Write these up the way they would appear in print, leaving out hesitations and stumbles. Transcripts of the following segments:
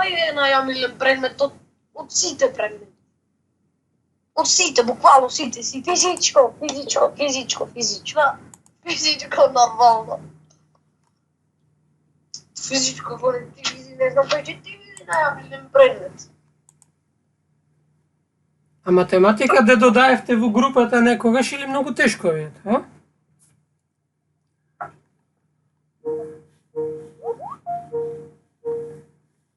е најомилен предмет од сите предмети. Од сите, буквално сите. Физичко, нормално. Физичко, фонетики, не знам кој ќе ти биде најомилен предмет. А математика да додаевте во групата некогаш или многу тешко е, а?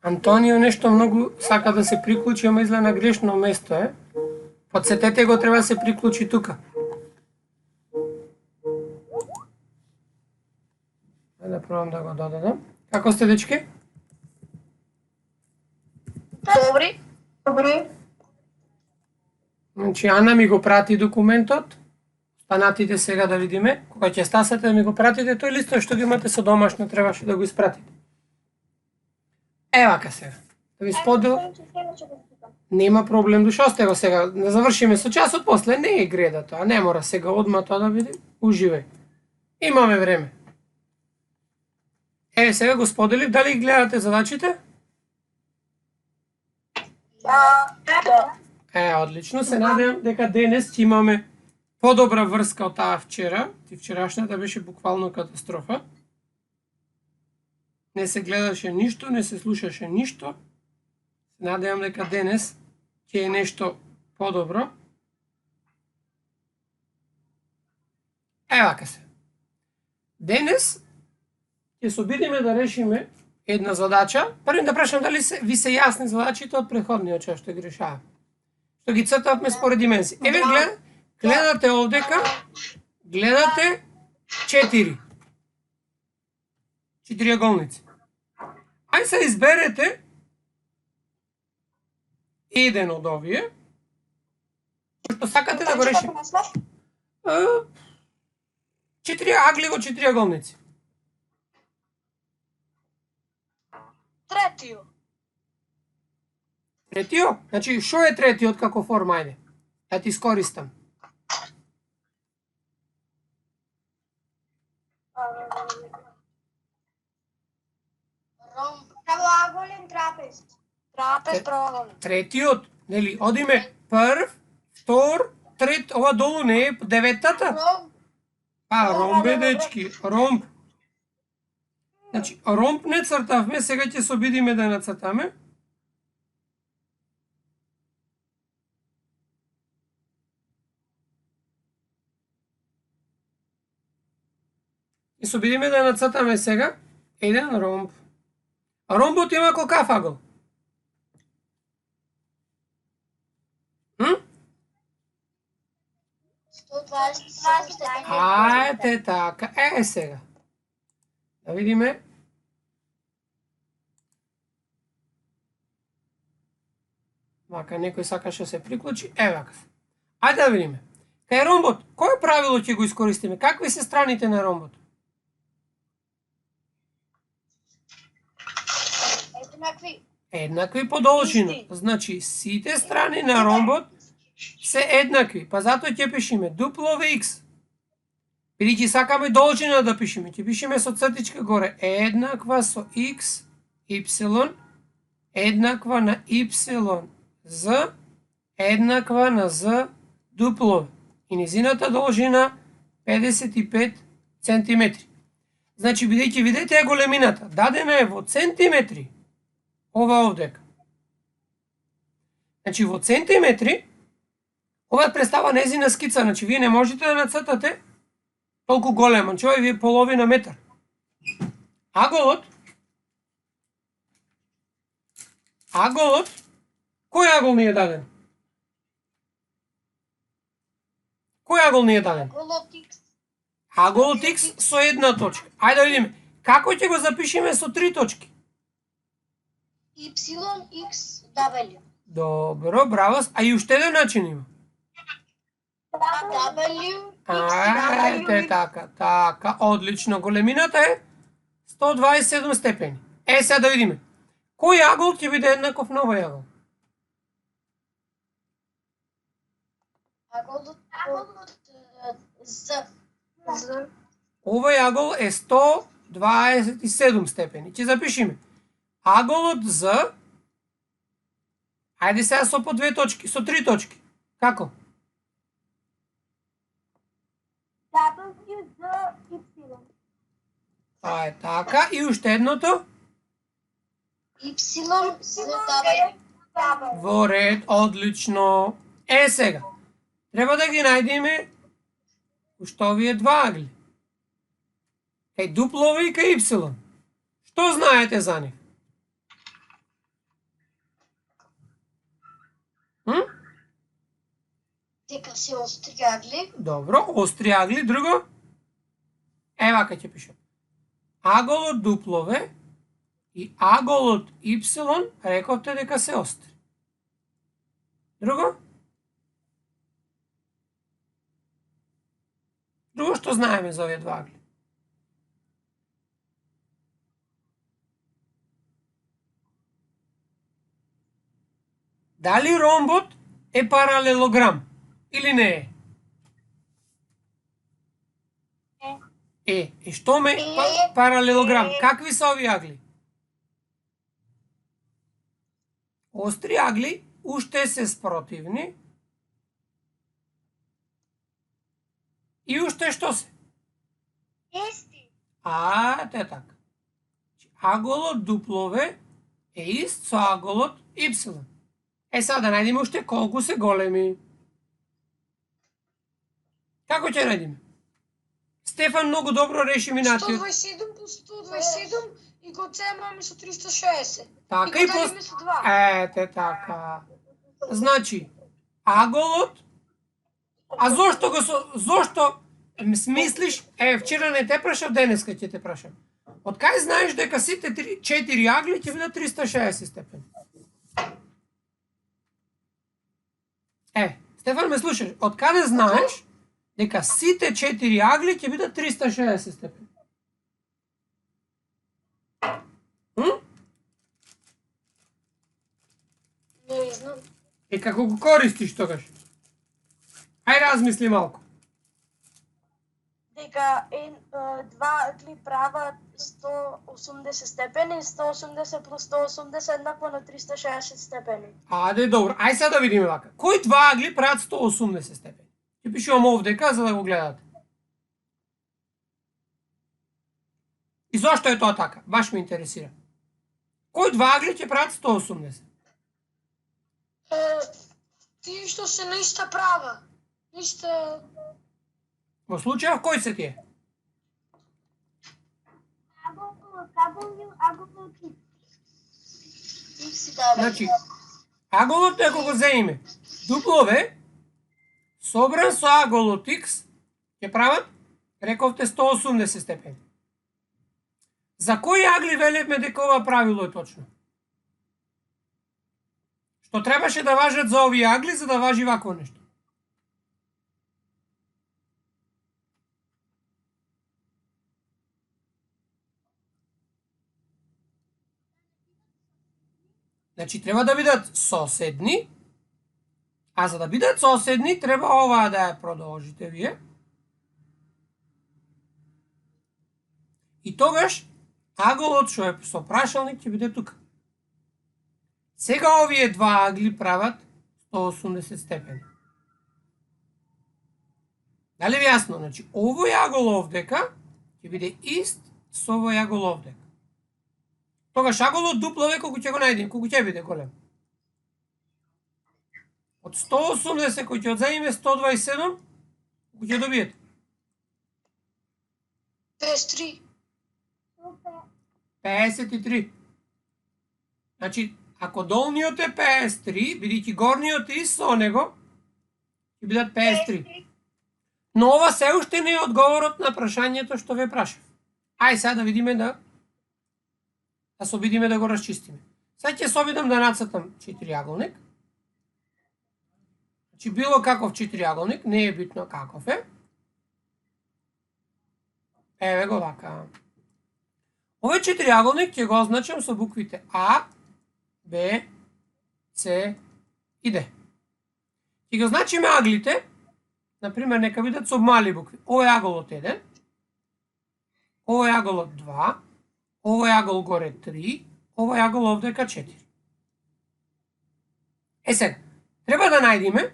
Антонио нешто многу сака да се приклучи, ама изгледа на грешно место, е? Подсетете го, треба да се приклучи тука. Да пробам да го додадам. Како сте, дечки? Добри. Значи, Ана ми го прати документот. Станатите сега да видиме. Кога ќе стасате да ми го пратите, тој листој што ги имате со домашно, требаше да го испратите. Евака сега. Да ви сподел. Нема проблем, дошол сте го сега. Не завршиме со часот, после не е греда тоа. Не мора сега одма тоа да биде. Уживај. Имаме време. Еве сега го споделив, дали гледате задачите? Да. Одлично. Се надевам дека денес ќе имаме подобра врска од таа вчера. Ти вчерашната беше буквално катастрофа. Не се гледаше ништо, не се слушаше ништо. Се надевам дека денес ќе е нешто подобро. Евака се. Денес ќе се обидиме да решиме една задача. Првим да прашам дали ви се јасни задачите од претходниот час што ги решаваме. Што ги цртавме според димензии. Еве гледате овдека, гледате 4 триаголници. Ај се изберете еден од овие, што сакате да го решите. 4 агли во 4 аголници. Третиот? Значи, шо е третиот како форма, ајде? Да ти искористам. Правоаголен трапез. Трапез, правоаголен. Третиот, нели, одиме прв, втор, трет, ова долу не е деветата? Ромб. Ромб е, дечки, ромб. Значи, ромб не цртавме, сега ќе се обидиме да нацртаме. И се обидиме да нацртаме сега еден ромб. Ромбот има колкав агол? Ајде така, сега. Да видиме. Вака, некој сакаше да се приклучи. Вака. Ајде да видиме. Кај ромбот, кој правило ќе го искористиме? Какви се страните на ромбот? Еднакви по должина. Значи, сите страни на ромбот се еднакви. Па затоа ќе пишеме дупло x. Бидејќи сакаме должина да пишеме, ќе пишеме со цртичка горе еднаква со x, y, еднаква на y, z, еднаква на z дупло. И низината должина 55 cm. Значи, бидејќи видете е големината, дадена е во центиметри, ова овдека. Значи, во центиметри, ова представа незина скица, значи, вие не можете да нацртате толку голема, значи, ова е половина метар. Аголот, кој агол ни е даден? Кој агол ни е даден? Аголот x со една точка. Ајде да видиме, како ќе го запишеме со 3 точки? Y, X, W. Добро, браво. А и уште еден начин има. W, Ајде така, одлично. Големината е 127 степени. Сега да видиме. Кој агол ќе биде еднаков на овој агол? Аголот Z. Овој агол е 127 степени. Ќе запишеме. Аголот Z Ајде сега со по 2 точки, со 3 точки. Како? W, Z, Y. Тоа е така. И уште едното? Y, Z, W. Во ред, одлично. Сега. Треба да ги најдеме уште овие два агли. Кај дуплови и кај Y. Што знаете за нив? Дека се остри агли. Добро, остри агли, друго? Ева кај ќе пишем. Аголот дуплове и аголот Y рековте дека се остри. Друго? Друго што знаеме за овие два агли? Дали ромбот е паралелограм или не е? И што ме паралелограм? Какви се овие агли? Остри агли уште се спротивни. И уште што се? Исти. Те така. Аголот дуплове е ист со аголот Y. Сега да најдеме уште колку се големи. Како ќе најдеме? Стефан многу добро реши минатиот. 127 по 127 и го земаме со 360. Така и и го делиме со 2. Ете така. Значи, аголот. А зошто смислиш? Вчера не те прашав, денеска ќе те прашам. Од кај знаеш дека сите 4 агли ќе бидат 360 степени? Стефан ме слушаш, од каде знаеш дека сите 4 агли ќе бидат 360 степени? Не знам. Како го користиш тогаш? Ај размисли малку. Дека два агли прават 180 степени, 180 плюс 180 еднакво на 360 степени. Аде, добро. Ај сега да видиме вака. Кои два агли прават 180 степени? Ќе пишувам овдека за да го гледате. И зошто е тоа така? Баш ме интересира. Кои два агли ќе прават 180? Тие што се на иста права. Иста... Во случајов кој се тие? Значи, аголот ако го земиме дуплове собран со аголот X ќе прават, рековте 180 степени. За кои агли велевме дека ова правило е точно? Што требаше да важат за овие агли за да важи вакво нешто? Значи треба да бидат соседни, а за да бидат соседни треба оваа да ја продолжите вие. И тогаш аголот што е со прашалник ќе биде тука. Сега овие два агли прават 180 степени. Дали ви јасно? Значи овој агол овдека ќе биде ист со овој агол овдека. Тогаш аголот дуплове колку ќе го најдем, колку ќе биде голем? Од 180 кој ќе одземиме 127, колку ќе добиете? 53. 53. Значи, ако долниот е 53, бидејќи горниот е ист со него, ќе бидат 53. Но ова се уште не е одговорот на прашањето што ве прашав. Ај сега да видиме да се обидиме да го расчистиме. Сега ќе се обидам да нацртам четириаголник. Значи било каков четириаголник, не е битно каков е. Еве го вака. Овој четириаголник ќе го означам со буквите А, Б, С и Д. Ќе го значиме аглите, например, нека бидат со мали букви. Овој аголот 1, овој аголот 2, овој агол горе 3, овој агол овдека 4. Сега, треба да најдеме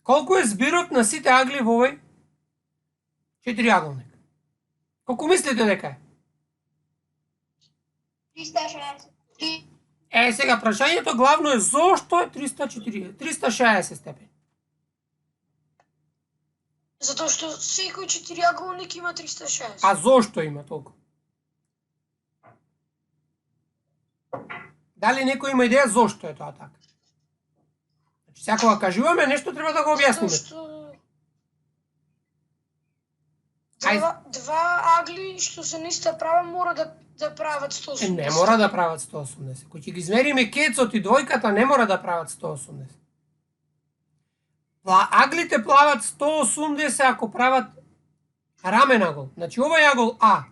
колку е збирот на сите агли во овој четириаголник. Колку мислите дека е? 360. Сега, прашањето главно е зошто е 360 степени? Затоа што секој четириаголник има 360. А зошто има толку? Дали некој има идеја зошто е тоа така? Значи, секога кажуваме нешто, треба да го објасниме. Два агли што се на иста права мора да прават 180. Не мора да прават 180. Кој ќе ги измериме кецот и двојката, не мора да прават 180. Аглите плават 180 ако прават рамен агол. Значи овој агол А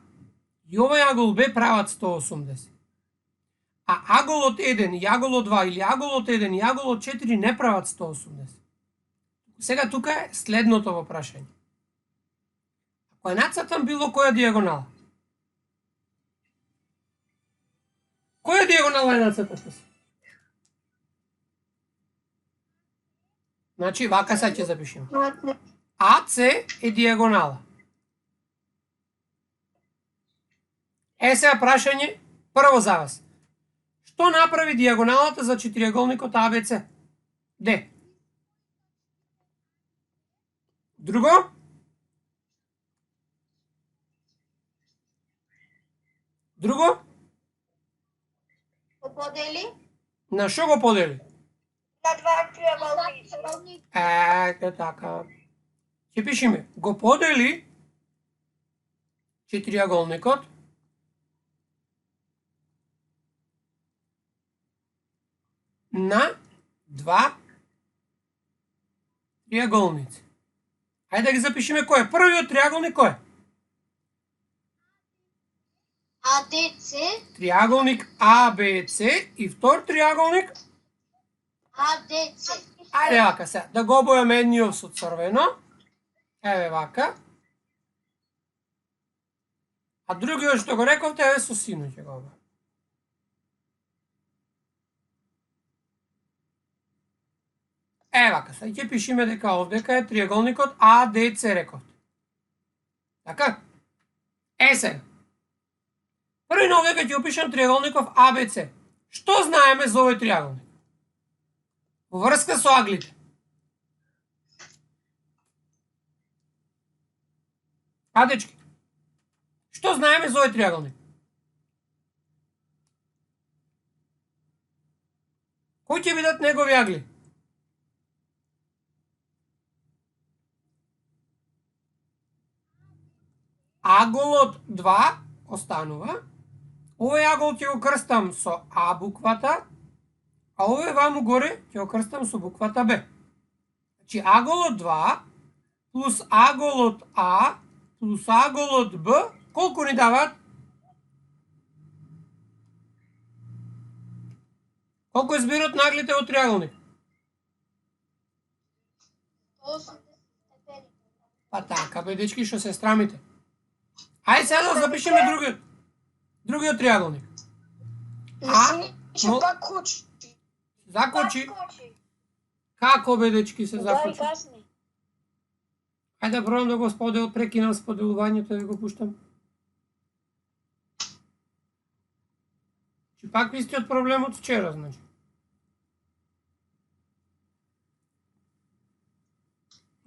и овој агол Б прават 180. А аголот 1 и аголот 2 или аголот 1 и аголот 4 не прават 180. Сега тука е следното во прашање. Ако е нацртан било која дијагонала? Која дијагонала е нацртата? Значи, вака сега ќе запишеме. АЦ е дијагонала. Сега прашање, прво за вас. Што направи дијагоналата за четириаголникот АБЦ? Д. Друго? Друго? Го подели? На што го подели? На два триаголници. Така. Ќе пишеме. Го подели четириаголникот на два триаголници. Хајде да ги запишеме кој е. Првиот триаголник кој е? АДЦ. Триаголник АБЦ и втор триаголник АДЦ. Ајде вака сега, да го обојаме едниот со црвено. Еве вака. А другиот што го рековте, еве со сино ќе го обојаме. Еве вака, сега ќе пишеме дека овдека е триаголникот АДЦ рековте. Така? Сега. Први на овдека ќе опишам триаголников АБЦ. Што знаеме за овој триаголник? Во врска со аглите. Дечки, што знаеме за овој триаголник? Кои ќе бидат негови агли? Аголот 2 останува. Овој агол ќе го крстам со А буквата, а овој ваму горе ќе го крстам со буквата Б. Значи аголот 2 плюс аголот А плюс аголот Б, колку ни даваат? Колку е збирот на аглите во триаголник? 180 степени. Па така бе, дечки, што се страмите. Ајде сега да запишеме другиот триаголник. Ще пак кочи. Закочи. Како бе, дечки, се закочи? Ајде да пробам да го прекинам споделувањето и да го пуштам. Че пак истиот проблем од вчера, значи.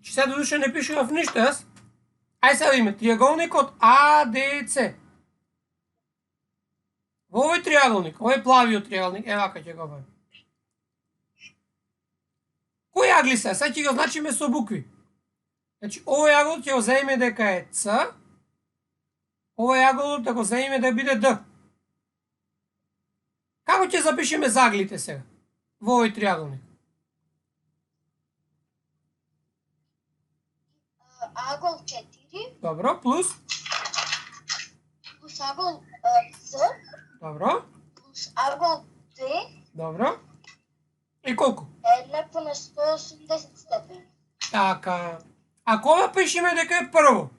Че сега додуше не пишував ништо јас. Ајде сега име триаголникот АДЦ. Во овој триаголник, овој плавиот триаголник, вака ќе го обавим. Кои агли се? Сега ќе го значиме со букви. Значи, овој агол ќе го земеме дека е С, овој агол да го земеме да биде Д. Како ќе запишеме заглите сега во овој триаголник? Агол 4. Добро, плюс агол С. Добро. Плюс агол Д. Добро. И колку? Еднакво на 180 степени. Така. Ако ова пишеме дека е прво,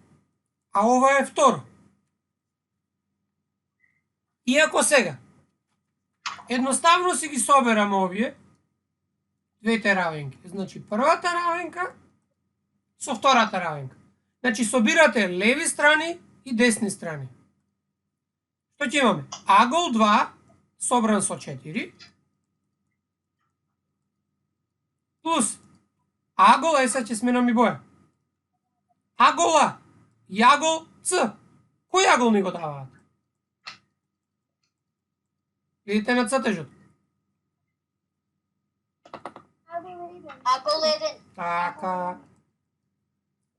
а ова е второ. И ако сега едноставно си ги собераме овие, двете равенки. Значи првата равенка со втората равенка. Значи собирате леви страни и десни страни. Што ќе имаме? Агол 2 собран со 4 плюс агол, сега ќе сменам и боја. Агол А и агол Ц. Кој агол ни го даваат? Видите на цртежот. Агол 1. Така.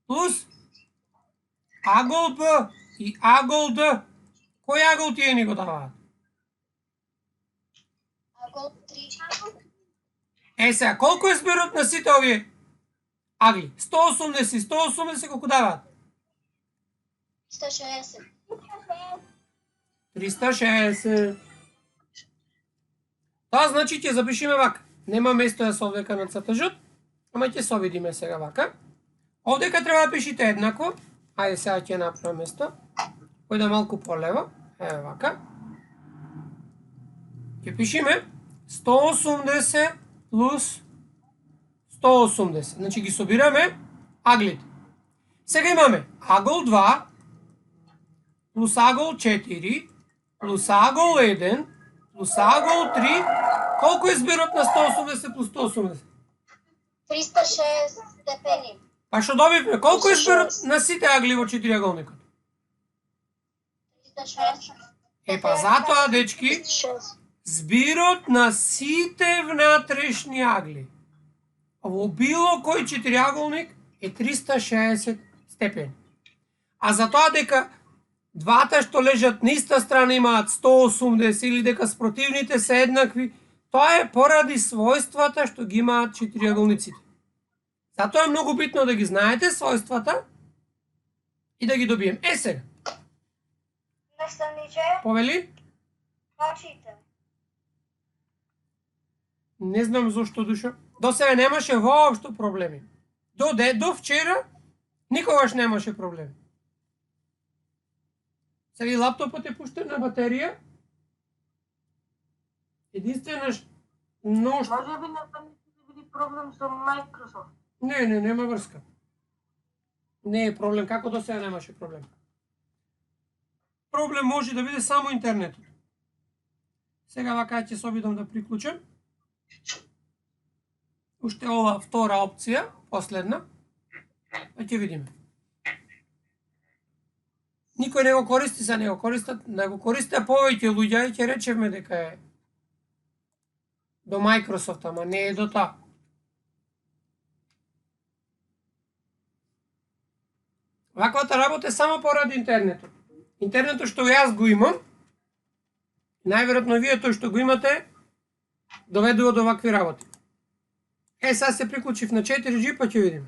Плюс агол Б и агол Д. Кој агол тие ни го даваат? Агол 3. Сега, колку е зборот на сите овие агли? 180 и 180 колку даваат? 360. 360. Тоа значи ќе запишеме вака. Нема место да се овдека на цртежот, ама ќе се обидиме сега вака. Овдека треба да пишите еднакво. Ајде сега ќе направам место. Кој малку полево. Еве вака. Ќе пишеме 180 плюс 180. Значи ги собираме аглите. Сега имаме агол 2 плюс агол 4 плюс агол 1 плюс агол 3. Колку е зборот на 180 плюс 180? 360 степени. Па што добивме? Колку е зборот на сите агли во четириаголникот? 360. Па затоа, дечки, збирот на сите внатрешни агли во било кој четириаголник е 360 степени. А за тоа дека двата што лежат на иста страна имаат 180 или дека спротивните се еднакви, тоа е поради својствата што ги имаат четириаголниците. Затоа е многу битно да ги знаете својствата и да ги добием. Сега. Наставниче, Повели? бачите. Не знам зошто, Душо. До сега немаше воопшто проблеми. До вчера никогаш немаше проблеми. Сега и лаптопот е пуштен на батерија. Единствено ношто... Може би не биде проблем со Microsoft. Не, нема врска. Не е проблем, како до сега немаше проблем. Проблем може да биде само интернетот. Сега вака ќе се обидам да приклучам. Уште ова втора опција, последна. Па ќе видиме. Никој не го користи, не го користат, да го користат повеќе луѓе и ќе речеме дека е до Microsoft, ама не е до таа. Ваквата работа е само поради интернетот. Интернетот што јас го имам, најверојатно вие тој што го имате, доведува до вакви работи. Сега се приклучив на 4G, па ќе видиме.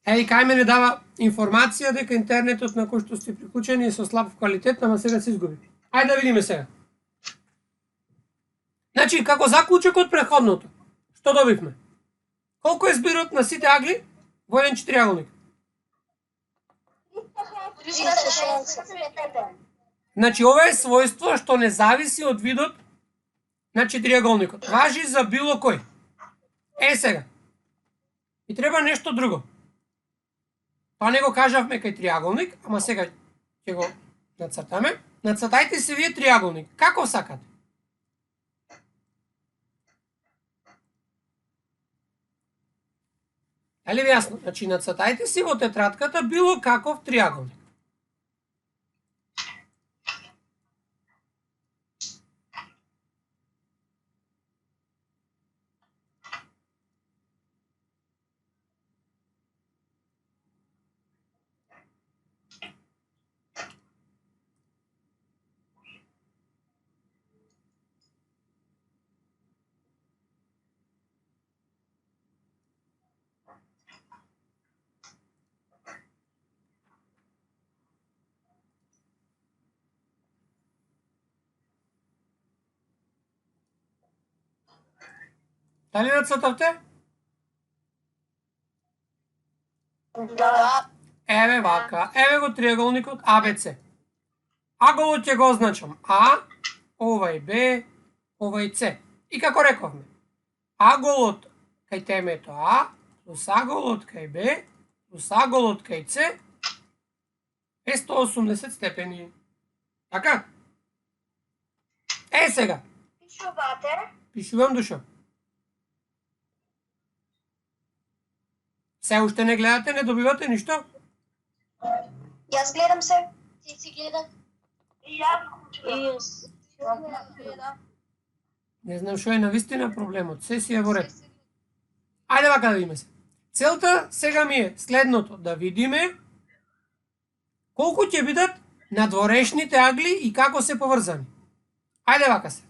И кај мене дава информација дека интернетот на кој што сте приклучени е со слаб квалитет, ама сега се изгуби. Ајде да видиме сега. Значи, како заклучок од претходното, што добивме? Колку е зборот на сите агли во еден четириаголник? 360 степени. Значи, ова е својство што не зависи од видот на четириаголникот. Важи за било кој. Сега. И треба нешто друго. Тоа не го кажавме кај триаголник, ама сега ќе го нацртаме. Нацртајте се вие триаголник. Како сакате? Дали ви јасно? Значи, нацртајте си во тетратката било каков триаголник. Дали нацртавте? Да. Еве вака, еве го триаголникот ABC. Аголот ќе го означам А, овај Б, ова и С. И како рековме, аголот кај темето А плюс аголот кај Б плюс аголот кај С е 180 степени. Така? Сега. Пишувате? Пишувам, Душо. Се уште не гледате, не добивате ништо? Јас гледам се. Ти си гледа? И јас го гледам. Не знам што е навистина проблемот. Се си е во ред. Ајде вака да видиме се. Целта сега ми е следното, да видиме колку ќе бидат надворешните агли и како се поврзани. Ајде вака се.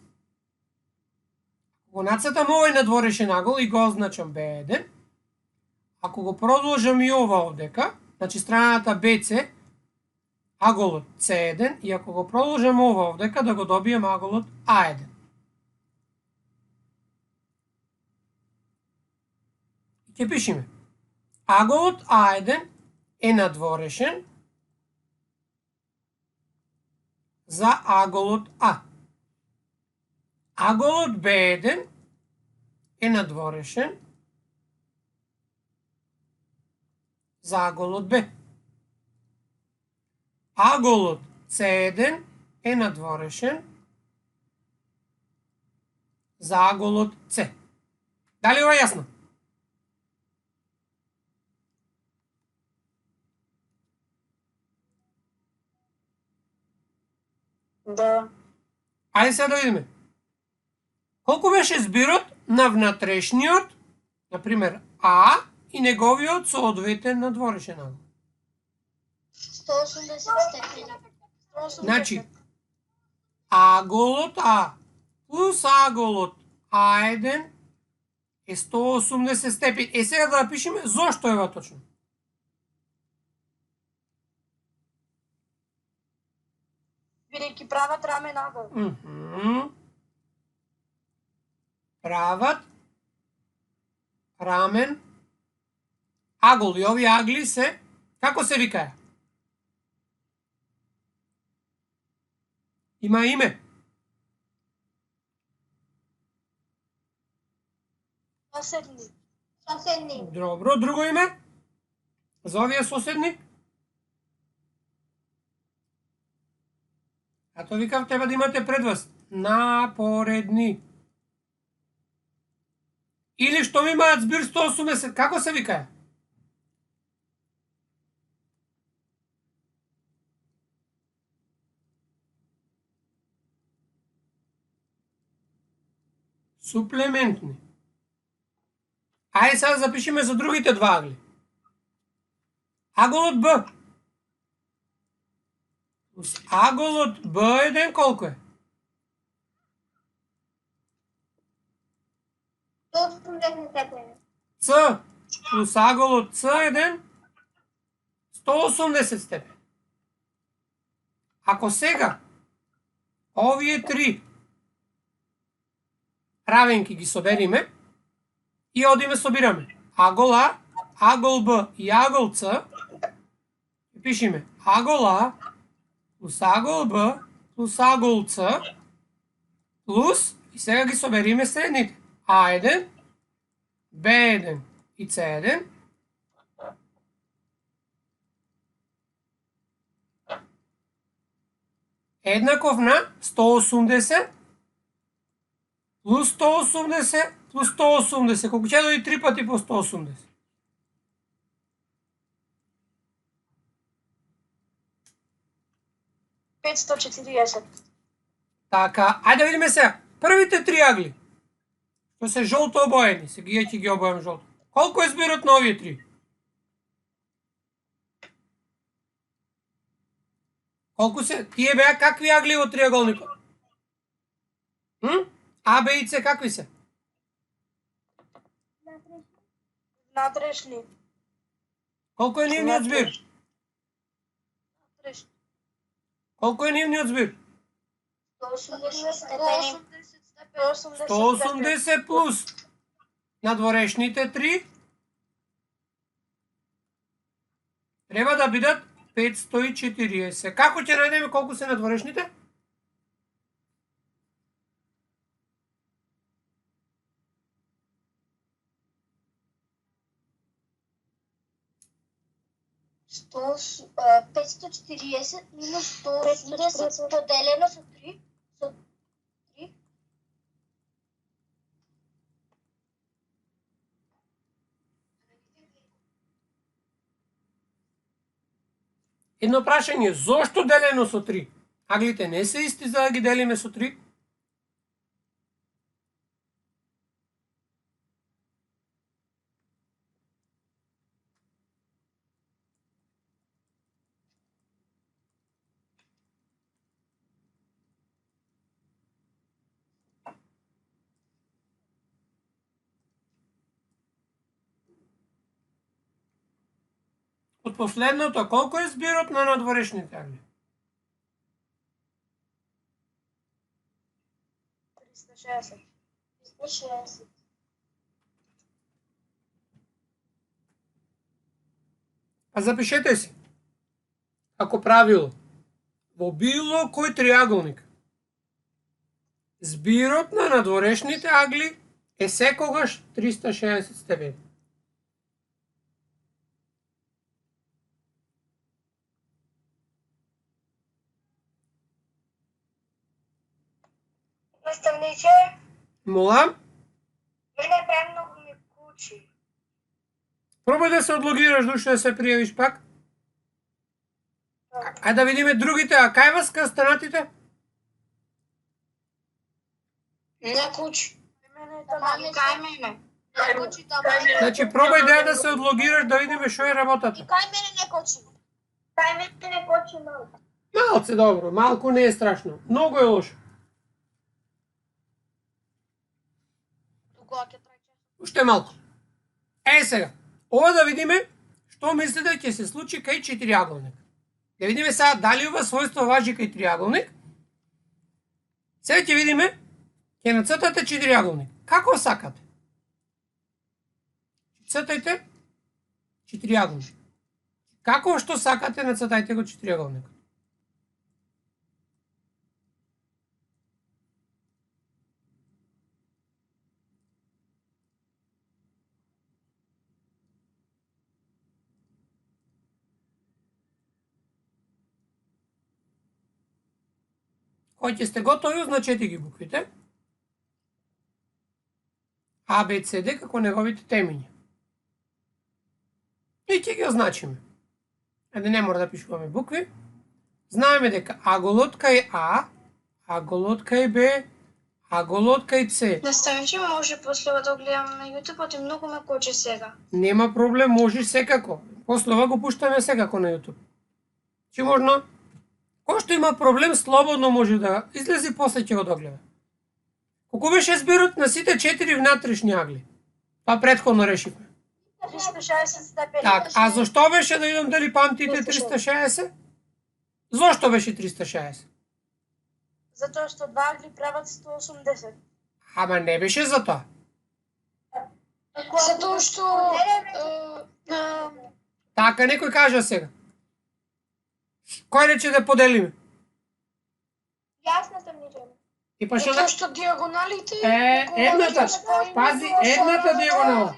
Го нацртам овој надворешен агол и го означам B1. Ако го продолжам и ова овдека, значи страната BC, аголот C1, и ако го продолжам ова овдека, да го добием аголот A1. Ќе пишеме. Аголот A1 е надворешен за аголот А. Аголот B1 е надворешен за аголот Б. Аголот C1 е надворешен за аголот С. Дали ова е јасно? Да. Ајде сега да видиме. Колку беше збирот на внатрешниот, например, А и неговиот соодветен надворешен агол? 180 степени. Значи, аголот А плюс аголот А1 е 180 степени. Сега да напишеме зошто е ова точно. Бидејќи прават рамен агол. Прават рамен агол. И овие агли се, како се викаја? Има име. Соседни. Добро, друго име? За овие соседни? А тоа викав, треба да имате пред вас. Напоредни. Или што ми имаат збир 180, како се викаја? Суплементни. Ајде сега запишеме за другите два агли. Аголот Б. Аголот B1 колку е? 180 степени. С плюс аголот C1 180 степени. Ако сега овие три равенки ги собериме и одиме собираме агол А, агол Б и агол С, пишеме агол А плюс агол Б плюс агол С плюс, и сега ги собериме средните, А1, Б1 и С1, еднаков на 180 плюс 180 плюс 180, колку ќе дојде 3 пати по 180. Така, ајде да видиме сега. Првите три агли, што се жолто обоени, сега ќе ги обојам жолто. Колку е збирот на овие три? Колку се? Тие беа какви агли во триаголникот? А, Б и С какви се? Внатрешни. Колку е нивниот збир? Колку е нивниот збир? 180 степени. 180 плюс надворешните три треба да бидат 540. Како ќе најдеме колку се надворешните? 540 минус 180 поделено со 3. Со 3. Едно прашање, зошто делено со 3? Аглите не се исти за да ги делиме со 3? Од последното, колку е збирот на надворешните агли? 360. 360. А запишете си. Ако правило, во било кој триаголник, збирот на надворешните агли е секогаш 360 степени. Наставниче, Молам, мене бе многу ми кучи. пробај да се одлогираш, душе да се пријавиш пак. Ајде да видиме другите, а кај вас ка станатите? Не кучи. Мене е Таман кај мене. Не кочи таман. Значи пробај да се одлогираш да видиме што е работата. Кај мене не кочи. Кај мене не кучи малку. Малце добро, малку не е страшно. Многу е лошо. Кога ќе трајче? Уште малку. Сега, ова да видиме што мислите ќе се случи кај четириаголник. Да видиме сега дали ова својство важи кај триаголник. Сега ќе видиме, ќе нацртате четириаголник. Како сакате? Цртајте четириаголник. Како што сакате, нацртајте го четириаголник. Кога ќе сте готови, означете ги буквите. А, Б, С, Д како неговите темиња. И ќе ги означиме. Ајде не мора да пишуваме букви. Знаеме дека аголотка е А, аголотка е Б, аголотка е С. Наставниче, може после да гледам на YouTube, ти многу ме кучи сега. Нема проблем, можеш секако. После ова го пуштаме секако на YouTube. Чи можно? Кој што има проблем, слободно може да излези, после ќе го догледа. Колку беше збирот на сите 4 внатрешни агли? Тоа претходно решивме. 360 степени. Так, а зошто беше да видам дали памтите 360? Зошто беше 360? Затоа што два агли прават 180. Ама не беше за тоа. Затоа што Така, некој кажа сега. Кој рече да поделиме? Јас наставниче. И па што да... што диагоналите едната, пази, едната диагонала.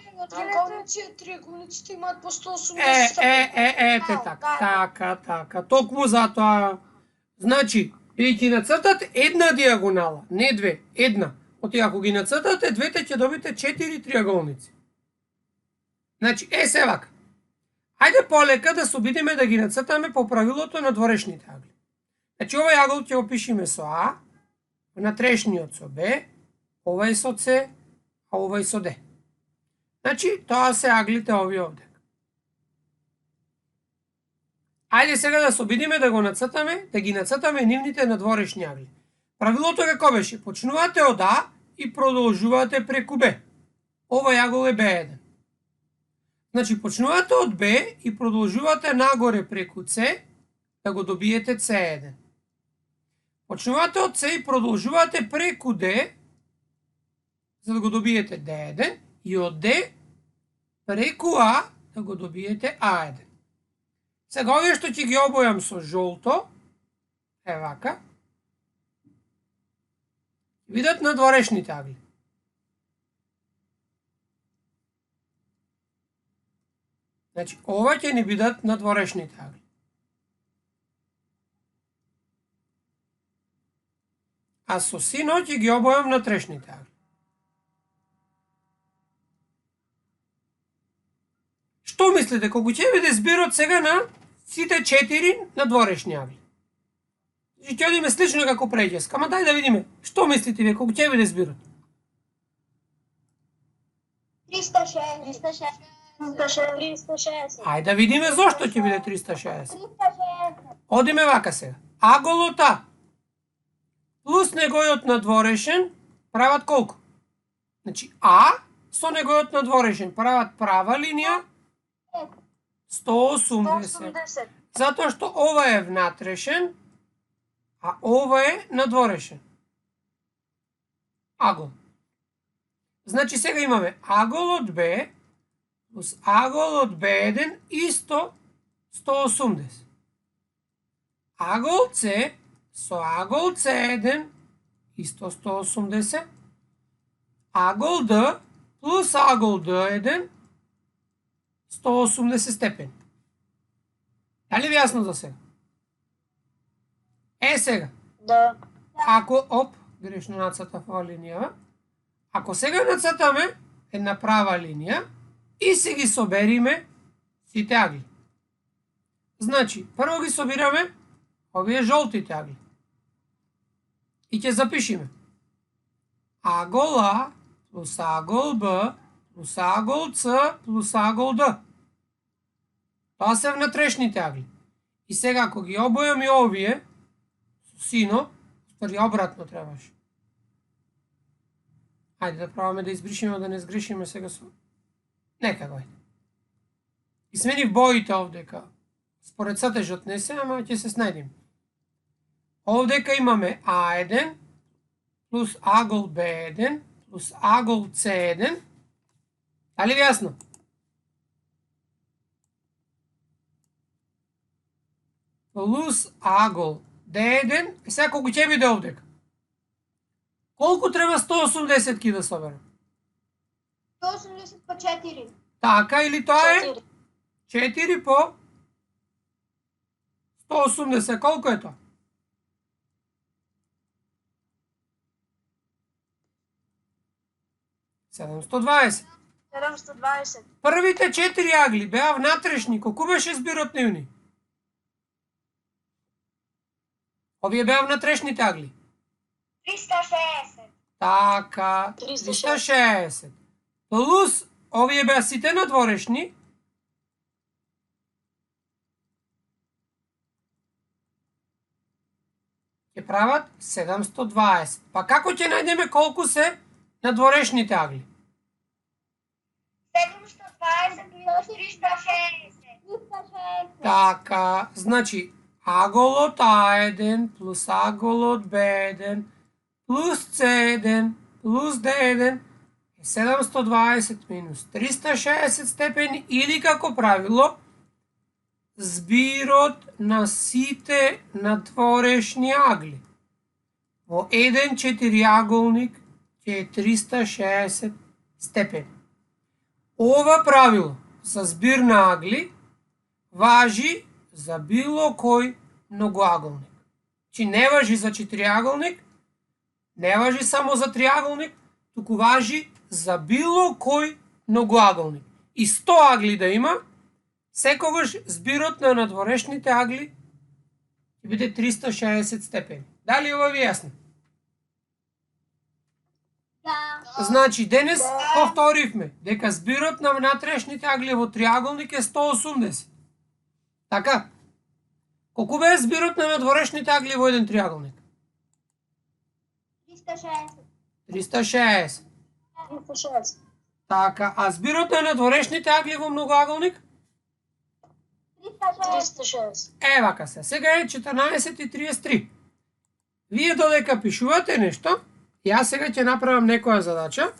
триаголниците имаат по 180 Така, токму затоа. Значи, бидејќи нацртат една диагонала, не две, една. Оти ако ги нацртате двете ќе добите 4 триаголници. Значи, се вака. Ајде полека да се обидиме да ги нацртаме по правилото на дворешните агли. Значи, овој агол ќе го пишеме со А, внатрешниот со Б, овај со С, а овај со Д. Значи, тоа се аглите овие овде. Ајде сега да се обидиме да го нацртаме, да ги нацртаме нивните надворешни агли. Правилото како беше? Почнувате од А и продолжувате преку Б. Овој агол е Б1. Значи, почнувате од Б и продолжувате нагоре преку С, да го добиете С1. Почнувате од С и продолжувате преку Д, за да го добиете D1, и од Д преку А, да го добиете А1. Сега овие што ќе ги обојам со жолто, вака, видат надворешните агли. Значи, ова ќе ни бидат надворешните агли. А со сино ќе ги обојам натрешните агли. Што мислите, колку ќе биде збирот сега на сите 4 надворешни агли? И ќе одиме слично како преѓес. Ама дај да видиме. Што мислите вие, колку ќе биде збирот? 360. 360. Ајде да видиме зошто ќе биде 360. 360. Одиме вака сега. Аголот А плюс негојот надворешен прават колку? Значи А со негојот надворешен прават права линија 180. 180. Затоа што ова е внатрешен, а ова е надворешен. Агол. Значи сега имаме аголот Б плюс аголот Б1 исто 180. Агол С со агол С1 исто 180. Агол Д плюс агол Д1 180 степени. Дали ви јасно за сега? Сега. Да. Ако, грешно нацртав ова линија, ако сега нацртаме една права линија и се ги собериме сите агли. Значи, прво ги собираме овие жолтите агли. И ќе запишеме агол А плюс агол Б плюс агол С плюс агол Д. Тоа се внатрешните агли. И сега ако ги обојаме овие со сино, ствари обратно требаше. Ајде да пробаме да избришеме, да не сгрешиме сега со... Нека го ајде. И сменив боите овдека. Според цртежот не се, ама ќе се снајдем. Овдека имаме А1 плюс агол Б1 плюс агол С1. Дали ви јасно? Плюс агол Д1. И сега колку ќе биде овдека? Колку треба 180 ки да соберам? 180 по 4. Така или тоа е? 4. 4 по 180. Колку е тоа? $720. 720. Првите 4 агли беа внатрешни. Колку беше збирот нивни? Овие беа внатрешните агли. 360. Така, 360. 360. Плюс овие беа сите надворешни. Ќе прават 720. Па како ќе најдеме колку се надворешните агли? 720 плюс 360. 360. Така, значи аголот А1 плюс аголот Б1 плюс С1 плюс Д1 е 720 минус 360 степени или како правило збирот на сите надворешни агли во еден четириаголник ќе е 360 степени. Ова правило за збир на агли важи за било кој многоаголник. Чи не важи за четириаголник, не важи само за триаголник, туку важи за било кој многоаголник. И 100 агли да има, секогаш збирот на надворешните агли ќе биде 360 степени. Дали ова ви јасно? Да. Значи, денес повторивме дека збирот на внатрешните агли во триаголник е 180. Така? Колку бе збирот на надворешните агли во еден триаголник? 360. 360. 360. Така, а збирот на надворешните агли во многоаголник? 360. 360. Вака се. Сега е 14:33. Вие додека пишувате нешто, јас сега ќе направам некоја задача.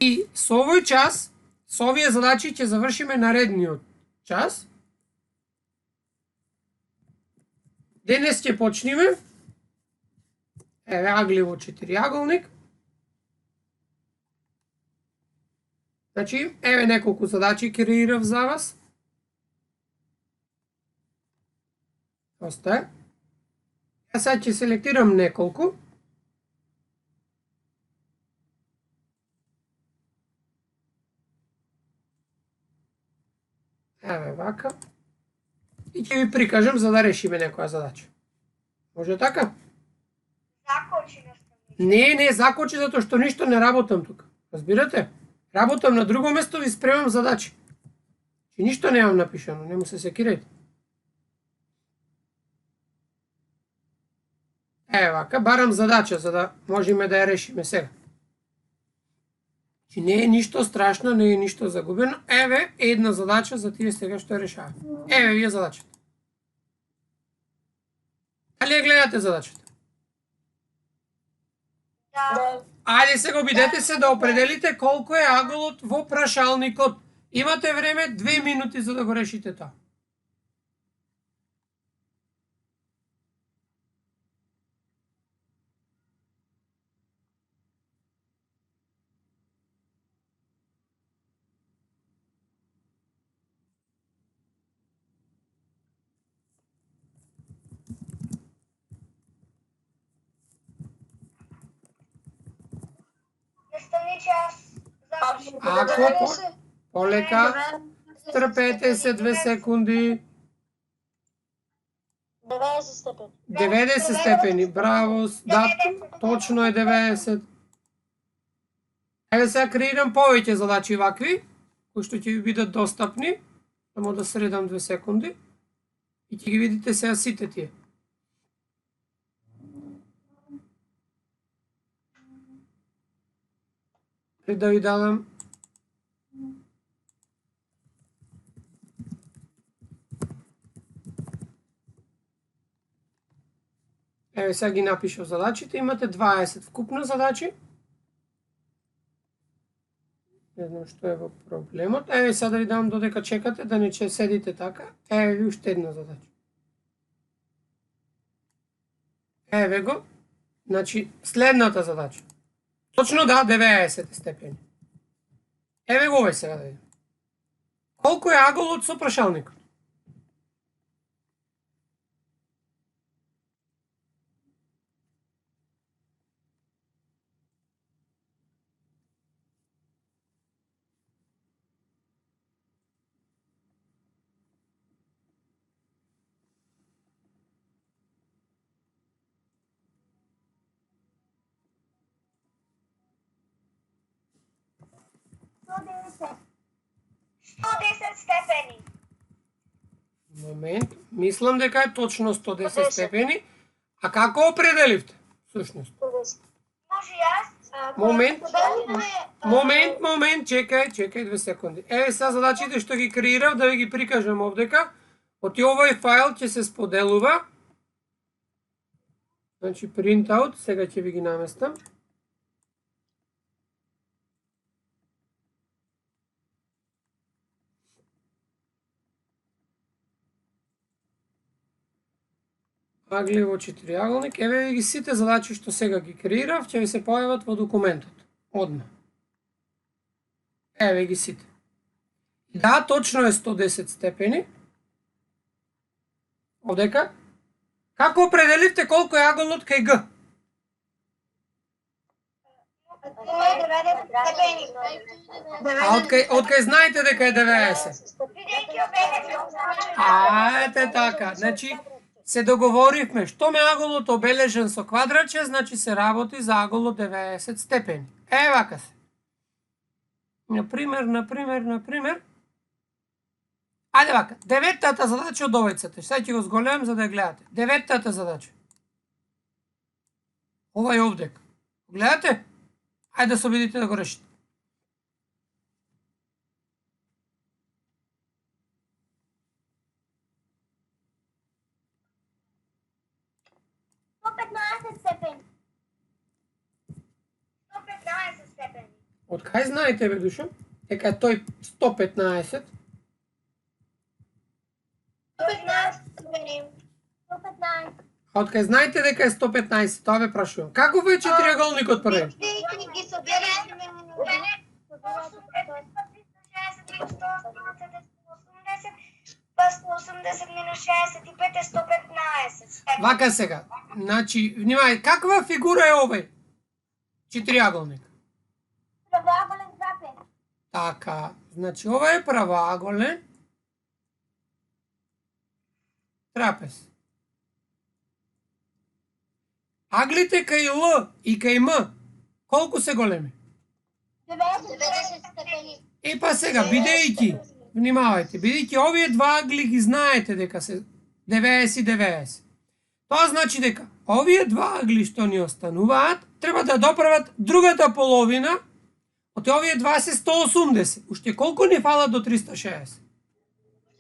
И со овој час, со овие задачи ќе завршиме наредниот час. Денес ќе почнеме. Еве агли во четириаголник. Значи, еве неколку задачи креирав за вас. Остае. Ја сега ќе селектирам неколку. Еве вака. И ќе ви прикажам за да решиме некоја задача. Може така? Закочи нешто. Не, закочи затоа што ништо не работам тука. Разбирате? Работам на друго место, ви спремам задачи. Че ништо немам напишано, нему се секирајте. Еве вака, барам задача за да можеме да ја решиме сега. Че не е ништо страшно, не е ништо загубено. Еве една задача за тие сега што ја решаваме. Еве ви е задачата. Дали ја гледате задачата? Да. Ајде сега обидете се да определите колку е аголот во прашалникот. Имате време 2 минути за да го решите тоа. Нешто ни час. Закочи. Ако полека, трпете се 2 секунди. 90 степени. 90 степени, браво, да, точно е 90. Еве сега креирам повеќе задачи вакви, кои што ќе ви бидат достапни. Само да средам 2 секунди. И ќе ги видите сега сите тие. Пред да ви дадам еве сега ги напишав задачите, имате 20 вкупно задачи. Не знам што е во проблемот. Еве сега да ви дам додека чекате, да не седите така. Еве ви уште една задача. Еве го. Значи, следната задача. Точно да, 90 степени. Еве го овој сега да видим. Колку е аголот со прашалникот? Сто 10 степени. Момент, мислам дека е точно 110 степени. А како определивте? Всушност. 110. Може јас? Момент, чекај 2 секунди. Еве сега задачите што ги креирав да ви ги прикажам овдека. Оти овој файл ќе се споделува. Значи printout, сега ќе ви ги наместам. Агливо четириаголник, еве ви ги сите задачи што сега ги креирав, ќе ви се појават во документот. Одма. Еве ги сите. Да, точно е 110 степени. Овдека. Како определивте колку е аголот кај Г? 90 степени. А откај знаете дека е 90? Бидејќи обележам. Ајде така, значи се договоривме, што ме аголот обележен со квадратче, значи се работи за аголот 90 степени. Вака се. Например. Ајде вака, деветтата задача од овојцата. Сега ќе го зголемам за да ја гледате. Деветтата задача. Ова е овдек. Гледате? Ајде да се обидите да го решите. Степени. 115 степени. Од кај знаете, бе, Душо? Дека е тој 115? 115 степени. 115. А од кај знаете дека е 115? Тоа ве прашувам. Како е четириаголникот првен? Бидејќи ги собераме 180 минус 65 е 115 степени. Вака сега. Значи, внимавај, каква фигура е овој? Четириаголник. Правоъгълен трапез. Така, значи ова е правоаголен трапез. Аглите кај Л и кај М, колку се големи? 90 степени. Па сега, бидејќи, внимавајте, бидејќи овие два агли ги знаете дека се 90-90. Тоа значи дека овие два агли што ни остануваат, треба да доправат другата половина од овие два се 180. Уште колку ни фала до 360?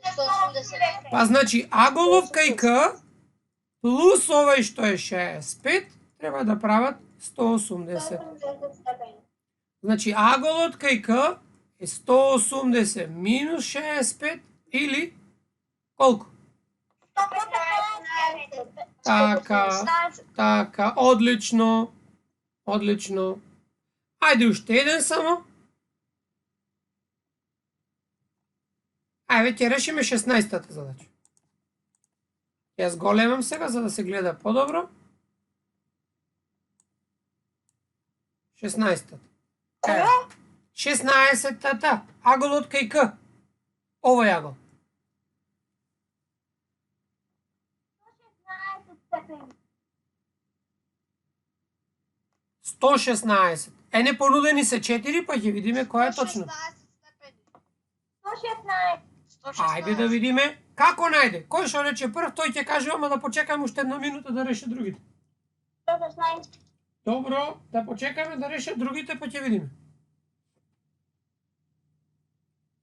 180. Па значи аголов кај К плюс овој што е 65 треба да прават 180. Значи аголот кај К е 180 минус 65 или колку? 115. Така, одлично. Одлично. Ајде уште еден само. Ајде, ќе решиме 16-та задача. Ја зголемам сега за да се гледа подобро. 16-та. 16-та. Аголот кај К. Овој агол. 116. Не понудени се 4, па ќе видиме која е точно. 116. Ајде да видиме. Како најде? Кој што рече прв, тој ќе каже, ама да почекаме уште една минута да реше другите. 116. Добро, да почекаме да решат другите, па ќе видиме.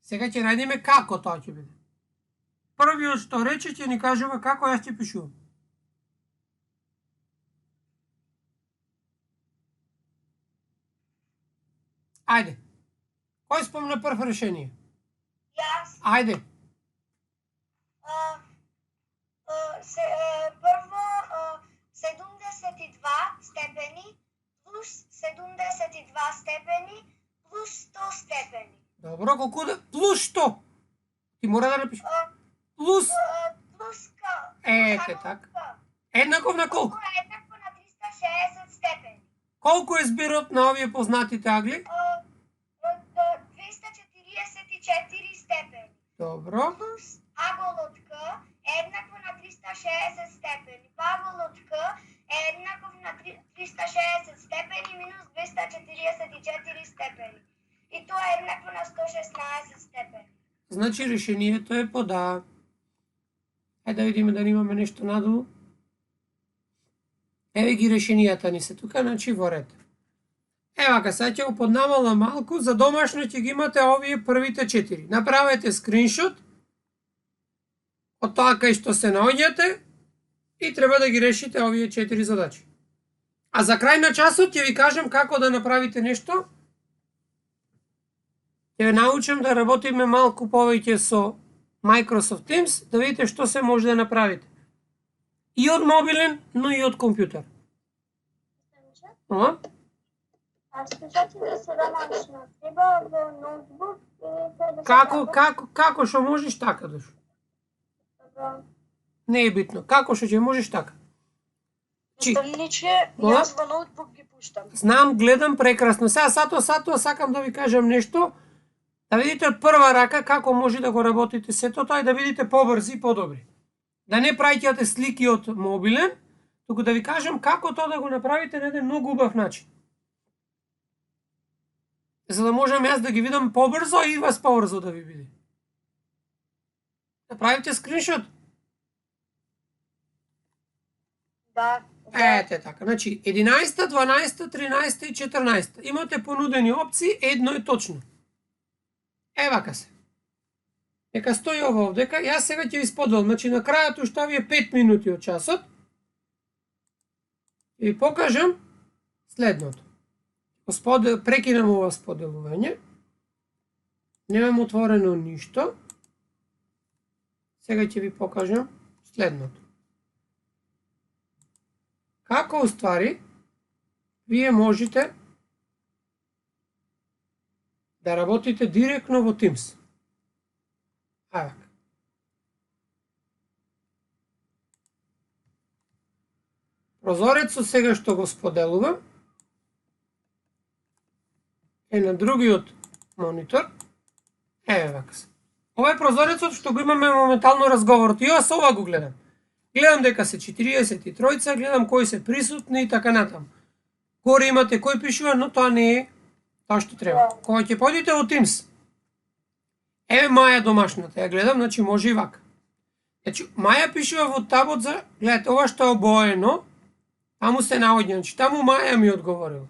Сега ќе најдеме како тоа ќе биде. Првиот што рече ќе ни кажува како, јас ќе пишувам. Ајде. Кој спомна прв решение? Јас. Ајде. Прво 72 степени плюс 72 степени плюс 100 степени. Добро, колку да? Плюс што? Ти мора да напишеш. Плюс. Плюс К. Ете така. Еднаков на колку? Еднакво на 360 степени. Колку е збирот на овие познатите агли? 244 степени. Добро. Плюс аголот К е еднакво на 360 степени. Аголот К е еднаков на 360 степени минус 244 степени. И тоа е еднакво на 116 степени. Значи решението е по да. Ајде да видиме дали имаме нешто надолу. Еве ги решенијата ни се тука, значи во ред. Евака, сега ќе го поднамала малку, за домашно ќе ги имате овие првите 4. Направете скриншот од тоа кај што се наоѓате и треба да ги решите овие 4 задачи. А за крај на часот ќе ви кажам како да направите нешто. Ќе ве научам да работиме малку повеќе со Microsoft Teams, да видите што се може да направите. И од мобилен, но и од компјутер. Ова? Спишете да се домашно. Треба во ноутбук или Како што можеш така душ. Не е битно. Како што ќе можеш така. Наставниче, Ова? јас во ноутбук ги пуштам. Знам, гледам прекрасно. Сега сато сакам да ви кажам нешто. Да видите од прва рака како може да го работите сето тоа и да видите побрзи и подобри. Да не праќате слики од мобилен, туку да ви кажам како тоа да го направите на еден многу убав начин. За да можам јас да ги видам побрзо и вас побрзо да ви биде. Направите скриншот. Да. Ете така, значи 11, 12, 13 и 14. Имате понудени опции, едно е точно. Евака се. Нека стои ова овдека, јас сега ќе ви споделам, значи на крајот уште овие 5 минути од часот, ќе ви покажам следното. Прекинам ова споделување. Немам отворено ништо. Сега ќе ви покажам следното. Како уствари вие можете да работите директно во Teams. Прозорецот сега што го споделувам е на другиот монитор. Еве вака се. Ова е прозорецот што го имаме моментално разговорот. И јас ова го гледам. Гледам дека се 43, гледам кои се присутни и така натаму. Горе имате кој пишува, но тоа не е тоа што треба. Кога ќе појдете во Teams, еве Маја домашната, ја гледам, значи може и вака. Значи, Маја пишува во табот за, гледате, ова што е обоено, таму се наоѓа, значи таму Маја ми одговорила.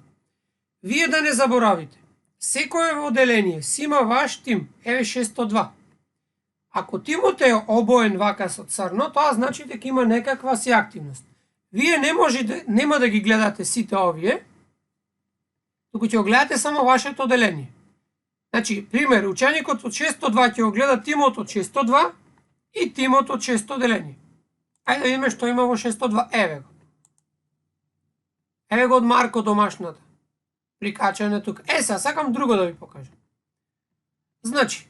Вие да не заборавите, секое одделение си има ваш тим, еве 602. Ако тимот е обоен вака со црно, тоа значи дека има некаква си активност. Вие нема да ги гледате сите овие, туку ќе го гледате само вашето одделение. Значи, пример, ученикот од 602 ќе го гледа тимот од 602 и тимот од 600 одделение. Ајде да видиме што има во 602. Еве го. Еве го од Марко домашната. Прикачане тука. Сега сакам друго да ви покажам. Значи,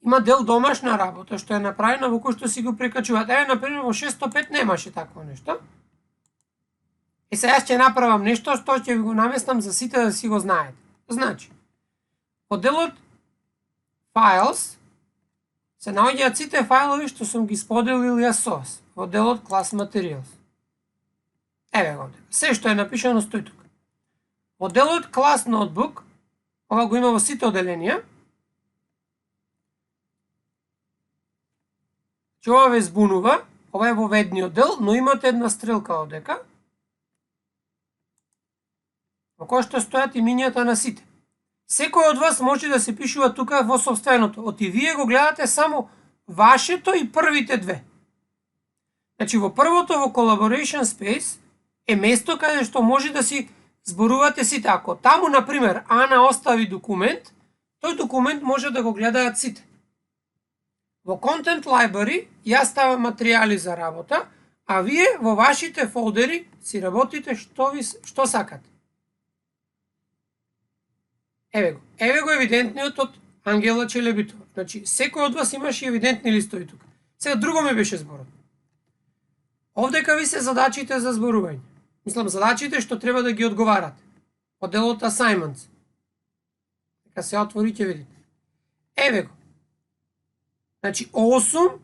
има дел домашна работа што е направена во кој што си го прикачуваат. Еве, например, во 605 немаше такво нешто. Сега јас ќе направам нешто што ќе ви го наместам за сите да си го знаете. Значи, во делот Files се наоѓаат сите фајлови што сум ги споделил јас со вас во делот Class Materials. Еве го. Се што е напишано стои тука. Во делот Class Notebook, ова го има во сите одделенија. Че ова ве збунува, ова е во ведниот дел, но имате една стрелка одека, во која што стојат имињата на сите. Секој од вас може да се пишува тука во сопственото. Оти вие го гледате само вашето и првите две. Значи во првото во Collaboration Space е место каде што може да си зборувате сите. Ако таму, например, Ана остави документ, тој документ може да го гледаат сите. Во Content Library јас ставам материјали за работа, а вие во вашите фолдери си работите што сакате. Еве го евидентниот од Ангела Челебитова. Значи, секој од вас имаше евидентни листови тука. Сега друго ми беше зборот. Овдека ви се задачите за зборување. Мислам, задачите што треба да ги одговарате. Од делот Assignments. Нека се отвори, ќе видите. Еве го. Значи, 8,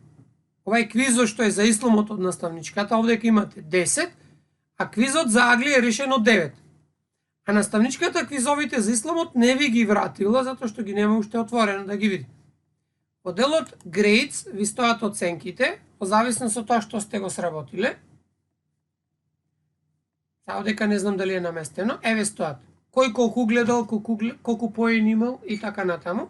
ова е квизот што е за исломот од наставничката, овдека имате 10, а квизот за Агли е решено 9. А наставничката квизовите за исламот не ви ги вратила, затоа што ги нема уште отворено да ги види. Во делот Grades ви стојат оценките, по зависно со тоа што сте го сработиле. Сега дека не знам дали е наместено, еве стојат. Кој колку гледал, колку поен имал и така натаму.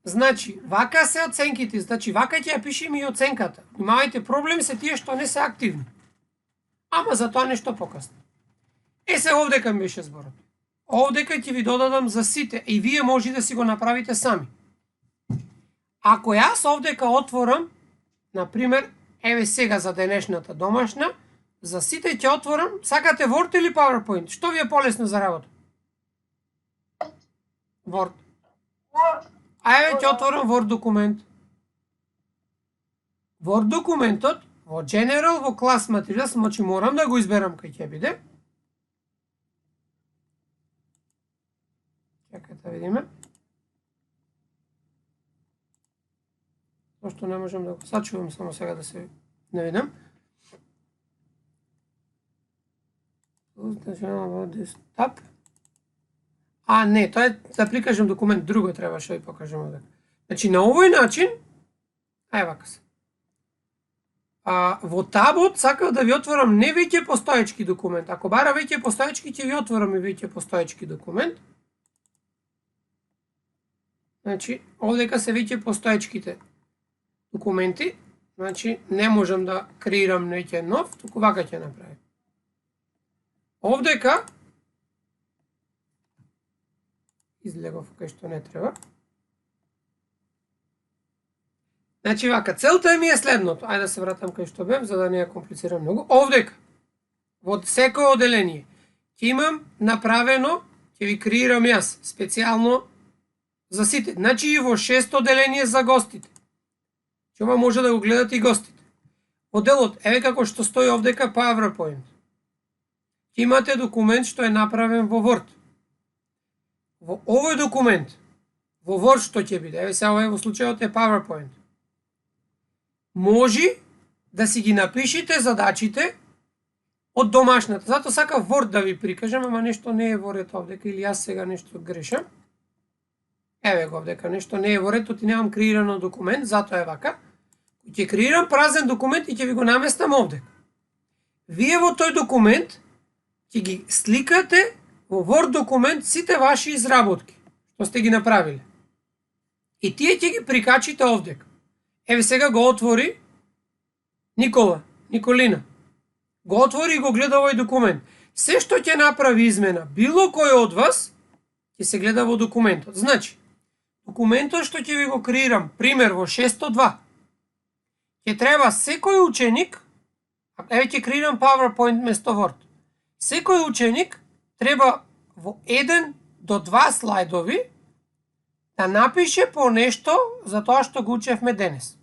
Значи, вака се оценките, значи вака ќе ја пишеме и оценката. Имајте проблем се тие што не се активни. Ама за тоа нешто покасно. Се овдека ми беше зборот. Овдека ќе ви додадам за сите и вие може да си го направите сами. Ако јас овдека отворам, например, еве сега за денешната домашна, за сите ќе отворам, сакате Word или PowerPoint? Што ви е полесно за работа? Word. А еве ќе отворам Word документ. Word документот во General, во Class Materials, значи морам да го изберам кај ќе биде. Чекајте да видиме. Зошто не можам да го сачувам само сега да се не видам. Desktop. Не, тоа е да прикажам документ, друго требаше да ви покажам овде. Значи, на овој начин, вака се. Во табот сакав да ви отворам не веќе постоечки документ. Ако бара веќе постоечки, ќе ви отворам и веќе постоечки документ. Значи, овдека се веќе постоечките документи. Значи, не можам да креирам веќе нов, туку вака ќе направим. Овдека излегов кај што не треба. Значи вака, целта ми е следното. Ајде да се вратам кај што бев, за да не ја комплицирам многу. Овдека, во секој оделение ќе имам направено, ќе ви креирам јас специјално за сите. Значи и во 6 оделение за гостите. Ќе ова може да го гледате и гостите. Во делот, еве како што стои овдека PowerPoint. Ќе имате документ што е направен во Word. Во овој документ, во Word што ќе биде, еве сега во случајот е PowerPoint. Може да си ги напишите задачите од домашната. Зато сакав Word да ви прикажам, ама нешто не е во ред овдека, или јас сега нешто грешам. Еве го овдека, нешто не е во ред, оти немам креирано документ, затоа е вака. Ќе креирам празен документ и ќе ви го наместам овдека. Вие во тој документ ќе ги сликате во Word документ сите ваши изработки, што сте ги направиле. И тие ќе ги прикачите овдека. Еве сега го отвори Николина. Го отвори и го гледа овој документ. Се што ќе направи измена, било кој од вас, ќе се гледа во документот. Значи, документот што ќе ви го креирам, пример во 602, ќе треба секој ученик, еве ќе креирам PowerPoint место Word. Секој ученик треба во 1 до 2 слайдови да напише по нешто за тоа што го учевме денес.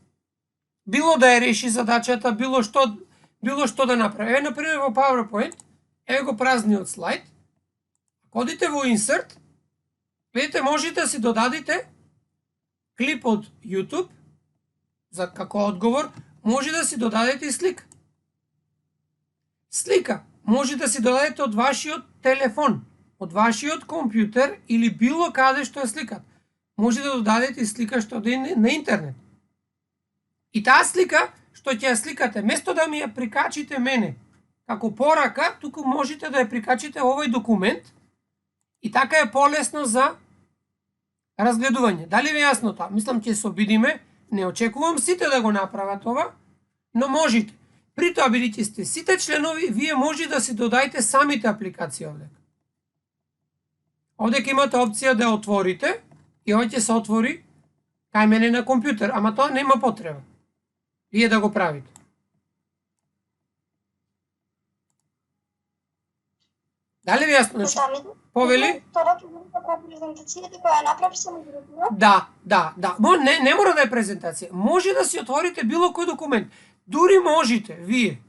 Било да ја реши задачата, било што да направи. Еве, например, во PowerPoint, еве го празниот слайд. Ако одите во Insert, видите, можете да си додадите клип од YouTube, за како одговор, може да си додадете и слика. Слика може да си додадете од вашиот телефон, од вашиот компјутер или било каде што е сликат. Може да додадете и слика што е на интернет. И таа слика што ќе ја сликате, место да ми ја прикачите мене како порака, туку можете да ја прикачите овој документ и така е полесно за разгледување. Дали ви е јасно тоа? Мислам ќе се обидиме, не очекувам сите да го направат ова, но можете. При тоа, бидејќи сте сите членови, вие може да си додајте самите апликации овдека. Овдека имате опција да ја отворите и ова ќе се отвори кај мене на компјутер, ама тоа нема потреба. Вие да го правите. Дали ви јасно? Повели? Тоа ќе биде како презентацијата која ја направи само групно. Да. Не мора да е презентација. Може да си отворите било кој документ. Дури можете вие,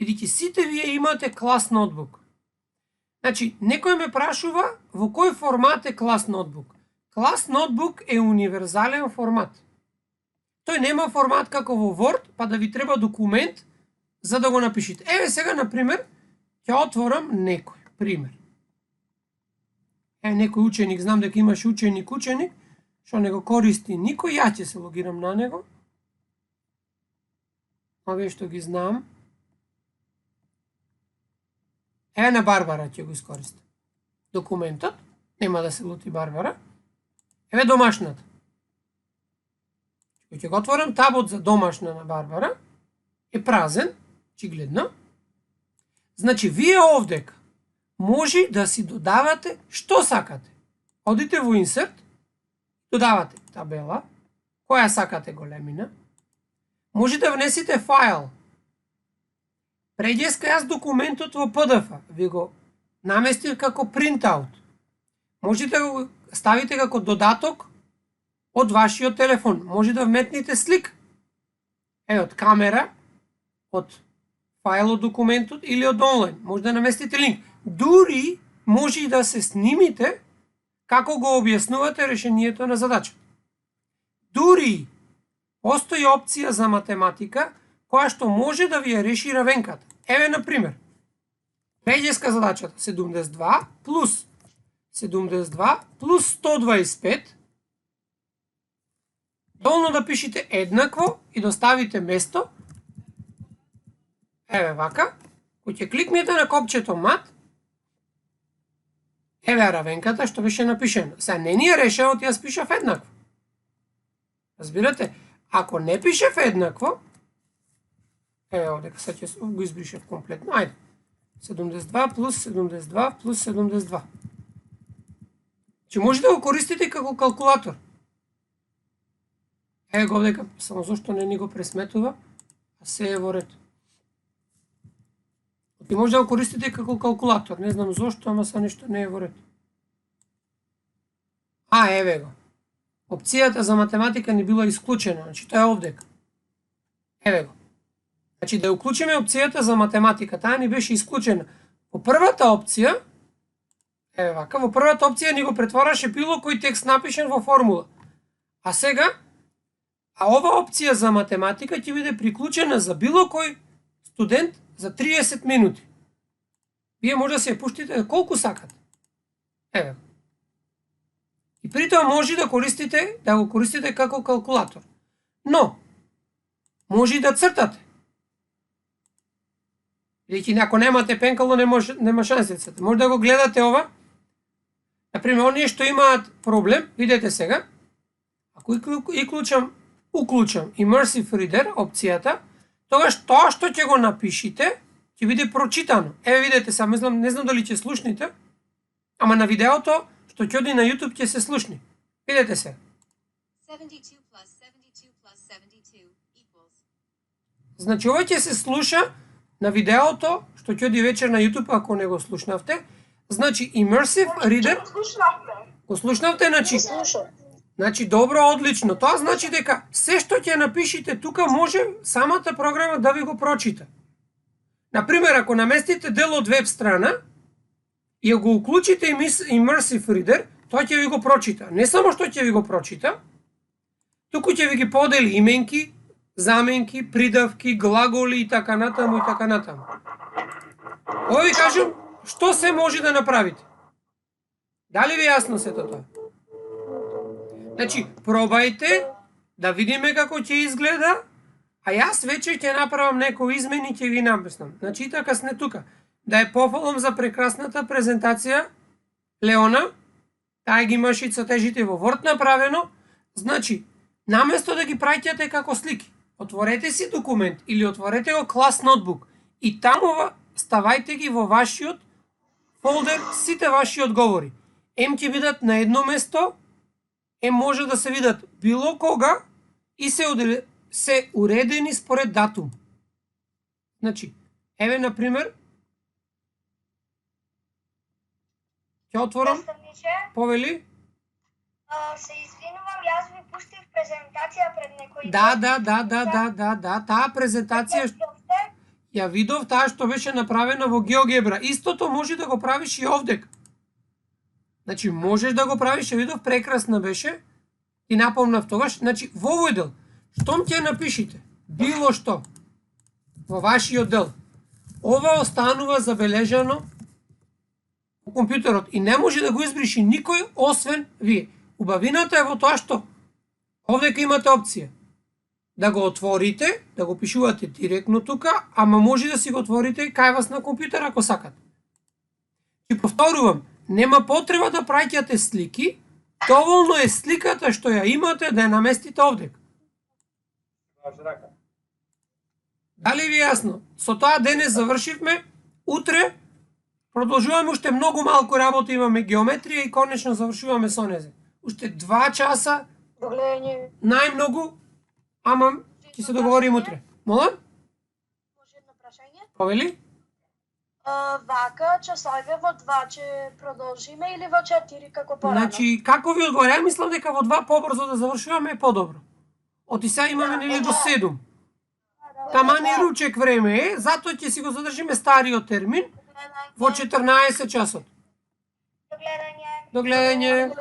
бидејќи сите вие имате клас ноутбук. Значи, некој ме прашува во кој формат е клас ноутбук. Клас ноутбук е универзален формат. Тој нема формат како во Word, па да ви треба документ за да го напишите. Еве сега, например, ќе отворам некој пример. Некој ученик, знам дека имаш ученик, што не го користи никој, ја ќе се логирам на него. Овие што ги знам. Еве на Барбара ќе го искористам. Документот, нема да се лути Барбара. Еве домашната. Ќе го отворам табот за домашна на Барбара. Е празен, очигледно. Значи, вие овдека може да си додавате што сакате. Одите во Insert, додавате табела, која сакате големина. Може да внесите файл. Преđеска јас документот во PDF, ви го наместив како printout. Можете да го ставите како додаток од вашиот телефон. Може да вметните слик. Од камера, од файл од документот или од онлайн. Може да наместите линк. Дури може и да се снимите како го објаснувате решението на задачата. Дури постои опција за математика која што може да ви ја реши равенката. Еве, например, преđеска задачата 72 плюс 125, долно да пишете еднакво и да ставите место. Еве вака, кој ќе кликнете на копчето мат, еве равенката што беше напишено. Сега не ни е решено, јас пишав еднакво. Разбирате? Ако не пишев еднакво, еве овдека сега ќе го избришев комплетно. Ајде. 72 плюс 72 плюс 72. Че може да го користите како калкулатор. Еве го овдека, само зашто не ни го пресметува, а се е во ред. И може да го користите како калкулатор. Не знам зошто, ама са нешто не е во ред. Еве го. Опцијата за математика ни била исклучена, значи тоа е овдека. Еве го. Значи да уклучиме опцијата за математика, таа ни беше исклучена. По првата опција, еве вака, во првата опција ни го претвораше било кој текст напишен во формула. А сега, ова опција за математика ќе биде приклучена за било кој студент за 30 минути. Вие може да се ја пуштите колку сакате. Еве го. И при тоа може да го користите како калкулатор. Но, може и да цртате. Бидејќи ако немате пенкало, нема шанси. Може да го гледате ова. Например, оние што имаат проблем, видете сега, ако уклучам Immersive Reader опцијата, тогаш тоа што ќе го напишите, ќе биде прочитано. Еве видете сега, не знам дали ќе слушните, ама на видеото што ќе оди на YouTube ќе се слушни. Видете се. 72 plus 72 plus 72 equals. Значи ова ќе се слуша на видеото што ќе оди вечер на YouTube ако не го слушнавте. Значи Immersive Reader. Го слушнавте, значи добро, одлично. Тоа значи дека се што ќе напишите тука може самата програма да ви го прочита. Например, ако наместите дел од веб страна и го уклучите Immersive Reader, тоа ќе ви го прочита. Не само што ќе ви го прочита, туку ќе ви ги подели именки, заменки, придавки, глаголи и така натаму и така натаму. Ова ви кажам што се може да направите. Дали ви јасно сето тоа? Значи, пробајте да видиме како ќе изгледа, а јас вече ќе направам некои измени, ќе ви написнам. Значи, така сне тука. Да ја пофалам за прекрасната презентација, Леона, таа ги имаше и цртежите во Word направено. Значи, наместо да ги праќате како слики, отворете си документ или отворете го клас ноутбук и таму ставајте ги во вашиот фолдер сите ваши одговори. Ќе бидат на едно место, може да се видат било кога и се уредени според датум. Значи, еве например, ќе отворам, повели. Се извинувам, јас ви пуштив презентација пред некој Да, таа презентација ја видов, таа што беше направена во GeoGebra. Истото може да го правиш и овдека. Значи, можеш да го правиш, ја видов, прекрасна беше. И напомнав тогаш, значи, во овој дел, штом ќе напишите, било што, во вашиот дел, ова останува забележано во компјутерот и не може да го избриши никој, освен вие. Убавината е во тоа што овдека имате опција да го отворите, да го пишувате директно тука, ама може да си го отворите кај вас на компјутер ако сакате. И повторувам, нема потреба да праќате слики, доволно е сликата што ја имате да ја наместите овдека. Дали ви јасно? Со тоа денес завршивме, утре продолжуваме уште многу малку работа, имаме геометрија и конечно завршуваме со незе. Уште 2 часа, најмногу, ама ќе се договорим утре. Молам? Може едно прашање? Повели? Вака, часове во 2 ќе продолжиме или во 4 како порано? Значи, како ви одговарам, мислам дека во 2 побрзо да завршуваме е подобро. Оти сега имаме нели до 7. Тамани ручек време е, затоа ќе си го задржиме стариот термин во 14 часот. До гледање.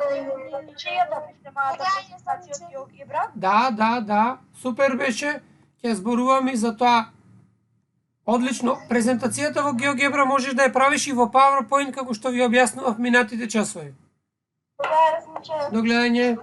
Да, супер беше. Ќе зборувам и за тоа. Одлично. Презентацијата во GeoGebra можеш да ја правиш и во PowerPoint како што ви објаснував минатите часови. До гледање.